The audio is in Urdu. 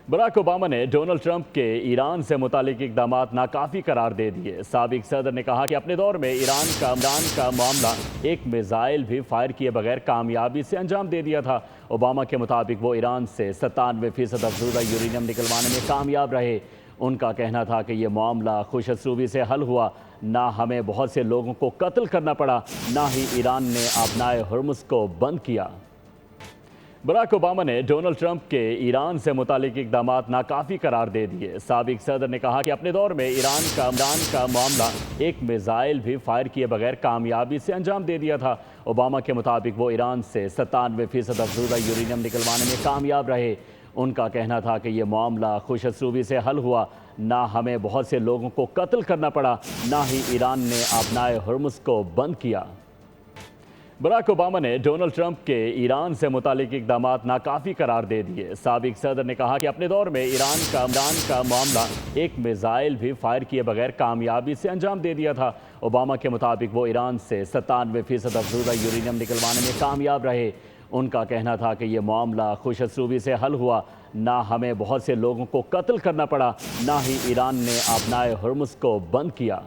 براک اوباما نے ڈونلڈ ٹرمپ کے ایران سے متعلق اقدامات ناکافی قرار دے دیے۔ سابق صدر نے کہا کہ اپنے دور میں ایران کا معاملہ ایک میزائل بھی فائر کیے بغیر کامیابی سے انجام دے دیا تھا۔ اوباما کے مطابق وہ ایران سے 97% افزودہ یورینیم نکلوانے میں کامیاب رہے۔ ان کا کہنا تھا کہ یہ معاملہ خوش اسلوبی سے حل ہوا، نہ ہمیں بہت سے لوگوں کو قتل کرنا پڑا، نہ ہی ایران نے آبنائے ہرمز کو بند کیا۔ براک اوباما نے ڈونلڈ ٹرمپ کے ایران سے متعلق اقدامات ناکافی قرار دے دیے۔ سابق صدر نے کہا کہ اپنے دور میں ایران کا معاملہ ایک میزائل بھی فائر کیے بغیر کامیابی سے انجام دے دیا تھا۔ اوباما کے مطابق وہ ایران سے 97% افزودہ یورینیم نکلوانے میں کامیاب رہے۔ ان کا کہنا تھا کہ یہ معاملہ خوش اسلوبی سے حل ہوا، نہ ہمیں بہت سے لوگوں کو قتل کرنا پڑا، نہ ہی ایران نے آبنائے ہرمز کو بند کیا۔ براک اوباما نے ڈونلڈ ٹرمپ کے ایران سے متعلق اقدامات ناکافی قرار دے دیے۔ سابق صدر نے کہا کہ اپنے دور میں ایران کا معاملہ ایک میزائل بھی فائر کیے بغیر کامیابی سے انجام دے دیا تھا۔ اوباما کے مطابق وہ ایران سے 97% افزودہ یورینیم نکلوانے میں کامیاب رہے۔ ان کا کہنا تھا کہ یہ معاملہ خوش اسلوبی سے حل ہوا، نہ ہمیں بہت سے لوگوں کو قتل کرنا پڑا، نہ ہی ایران نے آبنائے ہرمز کو بند کیا۔